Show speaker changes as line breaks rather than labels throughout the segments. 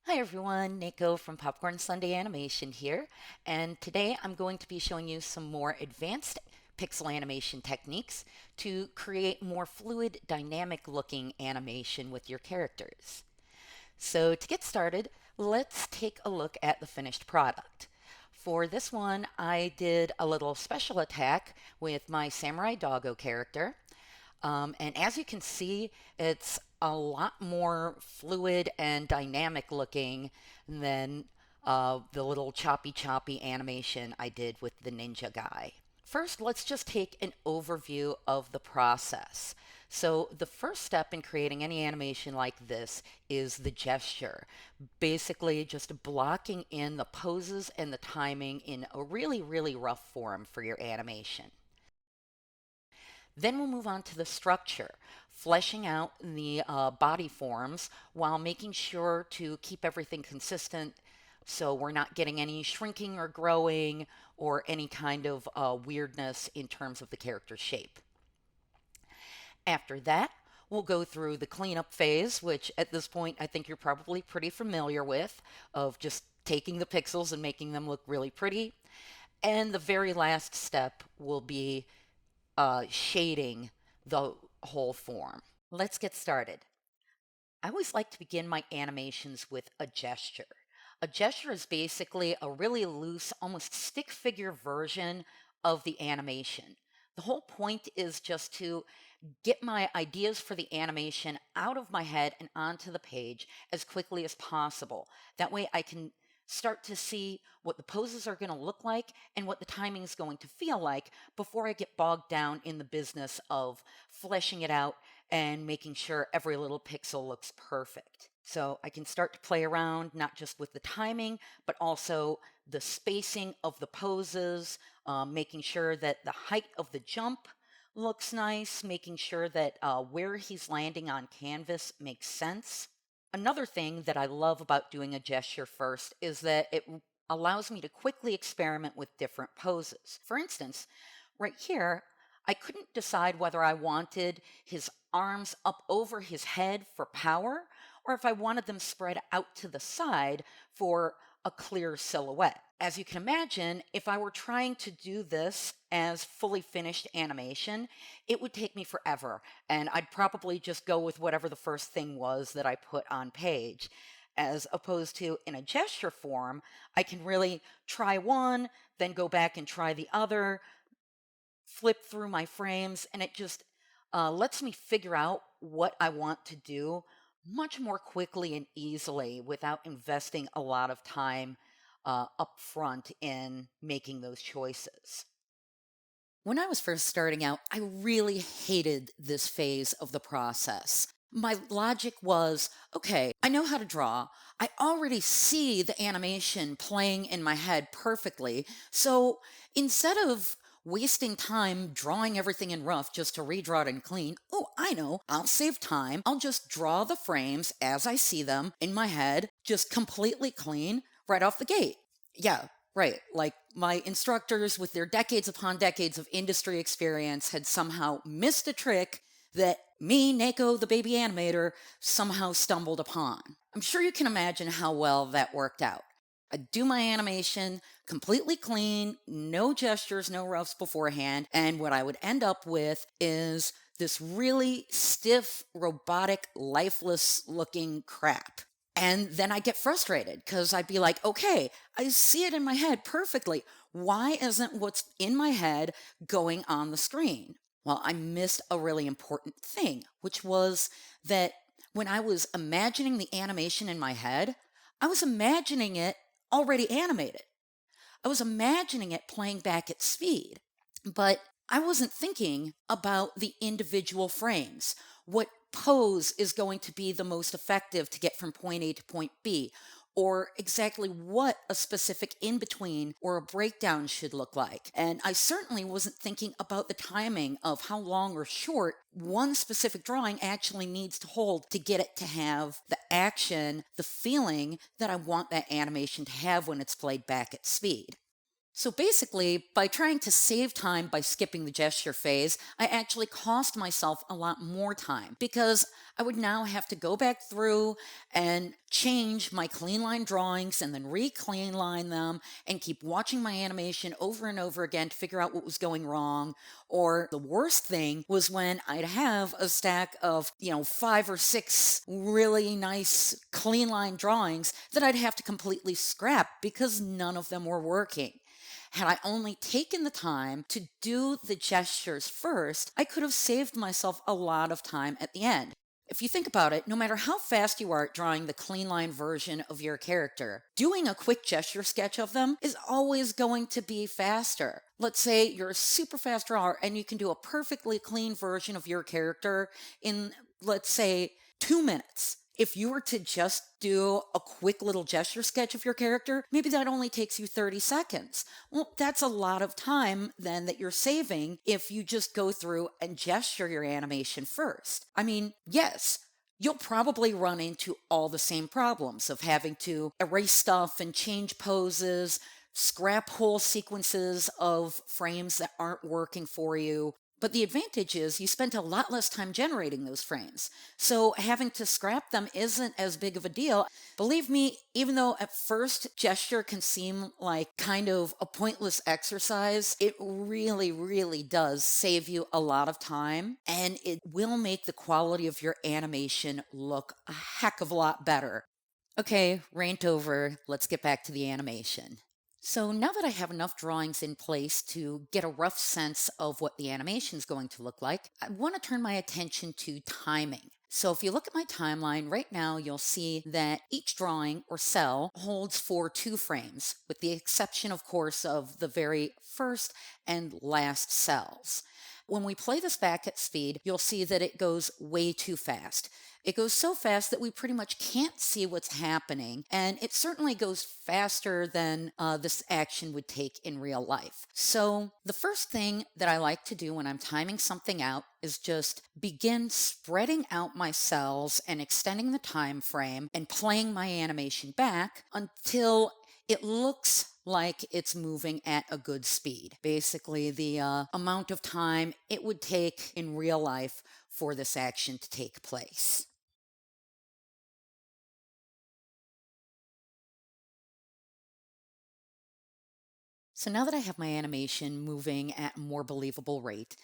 Hi everyone, Nico from Popcorn Sunday Animation here, and today I'm going to be showing you some more advanced pixel animation techniques to create more fluid, dynamic looking animation with your characters. So to get started, let's take a look at the finished product. For this one, I did a little special attack with my Samurai Doggo character. And as you can see, it's a lot more fluid and dynamic looking than the little choppy animation I did with the ninja guy. First, let's just take an overview of the process. So the first step in creating any animation like this is the gesture. Basically just blocking in the poses and the timing in a really rough form for your animation. Then we'll move on to the structure, fleshing out the body forms while making sure to keep everything consistent so we're not getting any shrinking or growing or any kind of weirdness in terms of the character shape. After that, we'll go through the cleanup phase, which at this point I think you're probably pretty familiar with, of just taking the pixels and making them look really pretty. And the very last step will be shading the whole form. Let's get started. I always like to begin my animations with a gesture. A gesture is basically a really loose, almost stick figure version of the animation. The whole point is just to get my ideas for the animation out of my head and onto the page as quickly as possible. That way I can start to see what the poses are going to look like and what the timing is going to feel like before I get bogged down in the business of fleshing it out and making sure every little pixel looks perfect. So I can start to play around not just with the timing, but also the spacing of the poses, making sure that the height of the jump looks nice, making sure that where he's landing on canvas makes sense. Another thing that I love about doing a gesture first is that it allows me to quickly experiment with different poses. For instance, right here, I couldn't decide whether I wanted his arms up over his head for power or if I wanted them spread out to the side for a clear silhouette. As you can imagine, if I were trying to do this as fully finished animation, it would take me forever, and I'd probably just go with whatever the first thing was that I put on page. As opposed to in a gesture form, I can really try one, then go back and try the other, flip through my frames, and it just lets me figure out what I want to do much more quickly and easily without investing a lot of time up front in making those choices. When I was first starting out, I really hated this phase of the process. My logic was, okay, I know how to draw. I already see the animation playing in my head perfectly. So instead of wasting time drawing everything in rough just to redraw it in clean, oh, I know, I'll save time. I'll just draw the frames as I see them in my head, just completely clean right off the gate. Yeah, right. Like my instructors, with their decades upon decades of industry experience, had somehow missed a trick that me, Neko, the baby animator, somehow stumbled upon. I'm sure you can imagine how well that worked out. I do my animation completely clean, no gestures, no roughs beforehand, and what I would end up with is this really stiff, robotic, lifeless looking crap. And then I get frustrated because I'd be like, okay, I see it in my head perfectly. Why isn't what's in my head going on the screen? Well, I missed a really important thing, which was that when I was imagining the animation in my head, I was imagining it already animated. I was imagining it playing back at speed, but I wasn't thinking about the individual frames. What pose is going to be the most effective to get from point A to point B, or exactly what a specific in between or a breakdown should look like. And I certainly wasn't thinking about the timing of how long or short one specific drawing actually needs to hold to get it to have the action, the feeling that I want that animation to have when it's played back at speed. So basically, by trying to save time by skipping the gesture phase, I actually cost myself a lot more time because I would now have to go back through and change my clean line drawings and then re-clean line them and keep watching my animation over and over again to figure out what was going wrong. Or the worst thing was when I'd have a stack of, 5 or 6 really nice clean line drawings that I'd have to completely scrap because none of them were working. Had I only taken the time to do the gestures first, I could have saved myself a lot of time at the end. If you think about it, no matter how fast you are at drawing the clean line version of your character, doing a quick gesture sketch of them is always going to be faster. Let's say you're a super fast drawer and you can do a perfectly clean version of your character in, let's say, 2 minutes. If you were to just do a quick little gesture sketch of your character, maybe that only takes you 30 seconds. Well, that's a lot of time then that you're saving if you just go through and gesture your animation first. I mean, yes, you'll probably run into all the same problems of having to erase stuff and change poses, scrap whole sequences of frames that aren't working for you. But the advantage is you spent a lot less time generating those frames. So having to scrap them isn't as big of a deal. Believe me, even though at first gesture can seem like kind of a pointless exercise, it really, really does save you a lot of time and it will make the quality of your animation look a heck of a lot better. Okay, rant over. Let's get back to the animation. So now that I have enough drawings in place to get a rough sense of what the animation is going to look like, I want to turn my attention to timing. So if you look at my timeline right now, you'll see that each drawing or cell holds for 2 frames, with the exception, of course, of the very first and last cells. When we play this back at speed, you'll see that it goes way too fast. It goes so fast that we pretty much can't see what's happening, and it certainly goes faster than this action would take in real life. So, the first thing that I like to do when I'm timing something out is just begin spreading out my cells and extending the time frame and playing my animation back until it looks like it's moving at a good speed. Basically, the amount of time it would take in real life for this action to take place. So now that I have my animation moving at a more believable rate,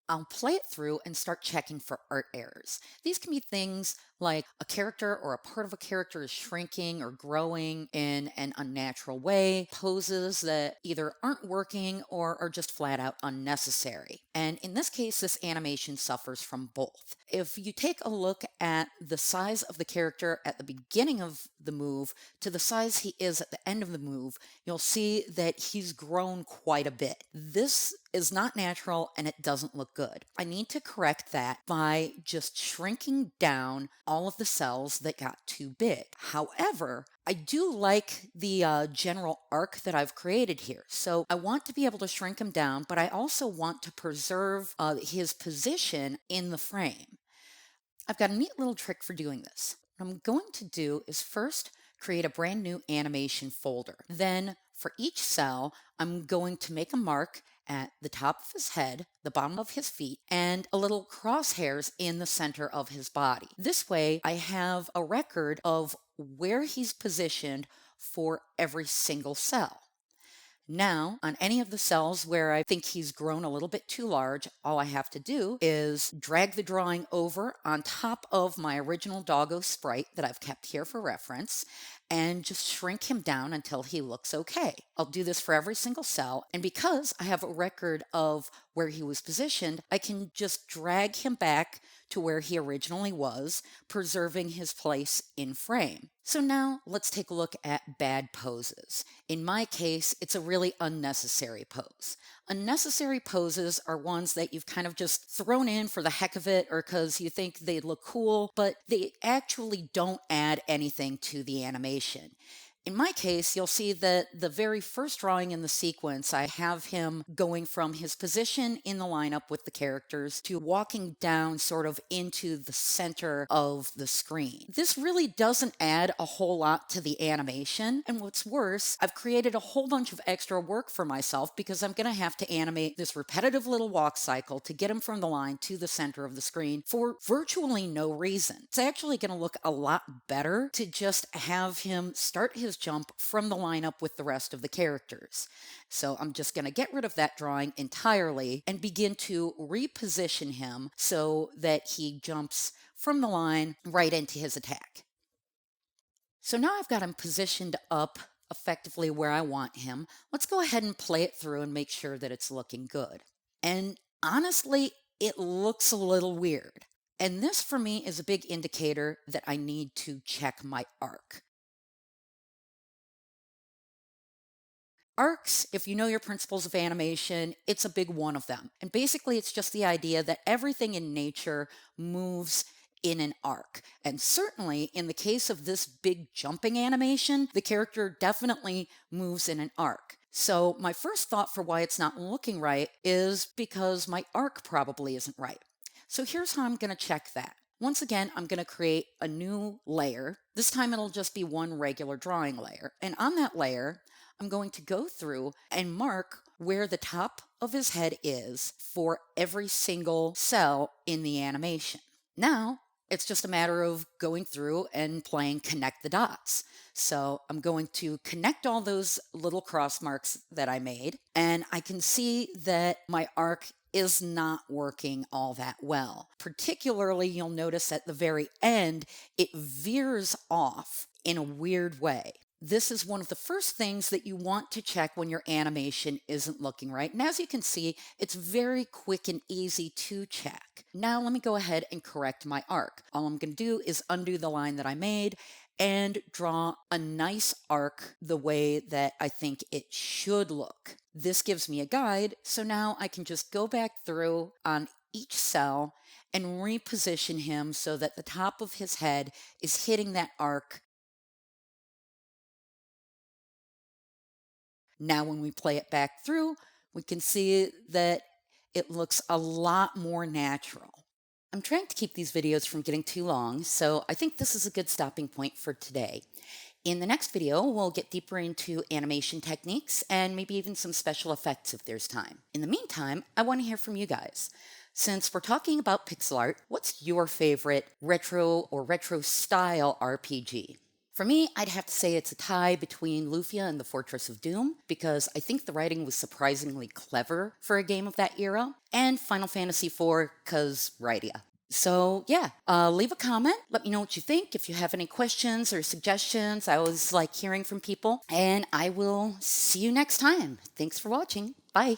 I'll play it through and start checking for art errors. These can be things like a character or a part of a character is shrinking or growing in an unnatural way, poses that either aren't working or are just flat out unnecessary. And in this case, this animation suffers from both. If you take a look at the size of the character at the beginning of the move to the size he is at the end of the move, you'll see that he's grown quite a bit. This is not natural and it doesn't look good. I need to correct that by just shrinking down all of the cells that got too big. However, I do like the general arc that I've created here. So I want to be able to shrink him down, but I also want to preserve his position in the frame. I've got a neat little trick for doing this. What I'm going to do is first create a brand new animation folder. Then for each cell, I'm going to make a mark at the top of his head, the bottom of his feet, and a little crosshairs in the center of his body. This way, I have a record of where he's positioned for every single cell. Now, on any of the cells where I think he's grown a little bit too large, all I have to do is drag the drawing over on top of my original doggo sprite that I've kept here for reference and just shrink him down until he looks okay. I'll do this for every single cell, and because I have a record of where he was positioned, I can just drag him back to where he originally was, preserving his place in frame. So now let's take a look at bad poses. In my case, it's a really unnecessary pose. Unnecessary poses are ones that you've kind of just thrown in for the heck of it or because you think they look cool, but they actually don't add anything to the animation. In my case, you'll see that the very first drawing in the sequence, I have him going from his position in the lineup with the characters to walking down sort of into the center of the screen. This really doesn't add a whole lot to the animation, and what's worse, I've created a whole bunch of extra work for myself because I'm going to have to animate this repetitive little walk cycle to get him from the line to the center of the screen for virtually no reason. It's actually going to look a lot better to just have him start his jump from the lineup with the rest of the characters. So I'm just going to get rid of that drawing entirely and begin to reposition him so that he jumps from the line right into his attack. So now I've got him positioned up effectively where I want him. Let's go ahead and play it through and make sure that it's looking good. And honestly, it looks a little weird. And this for me is a big indicator that I need to check my arc. Arcs, if you know your principles of animation, it's a big one of them. And basically, it's just the idea that everything in nature moves in an arc. And certainly, in the case of this big jumping animation, the character definitely moves in an arc. So my first thought for why it's not looking right is because my arc probably isn't right. So here's how I'm going to check that. Once again, I'm going to create a new layer. This time it'll just be one regular drawing layer. And on that layer, I'm going to go through and mark where the top of his head is for every single cell in the animation. Now, it's just a matter of going through and playing connect the dots. So I'm going to connect all those little cross marks that I made, and I can see that my arc is not working all that well. Particularly, you'll notice at the very end, it veers off in a weird way. This is one of the first things that you want to check when your animation isn't looking right. And as you can see, it's very quick and easy to check. Now let me go ahead and correct my arc. All I'm going to do is undo the line that I made and draw a nice arc the way that I think it should look. This gives me a guide, so now I can just go back through on each cell and reposition him so that the top of his head is hitting that arc. Now when we play it back through, we can see that it looks a lot more natural. I'm trying to keep these videos from getting too long, so I think this is a good stopping point for today. In the next video, we'll get deeper into animation techniques and maybe even some special effects if there's time. In the meantime, I want to hear from you guys. Since we're talking about pixel art, what's your favorite retro or retro style RPG? For me, I'd have to say it's a tie between Lufia and the Fortress of Doom, because I think the writing was surprisingly clever for a game of that era, and Final Fantasy IV, because Rydia. So yeah, leave a comment. Let me know what you think. If you have any questions or suggestions, I always like hearing from people, and I will see you next time. Thanks for watching. Bye.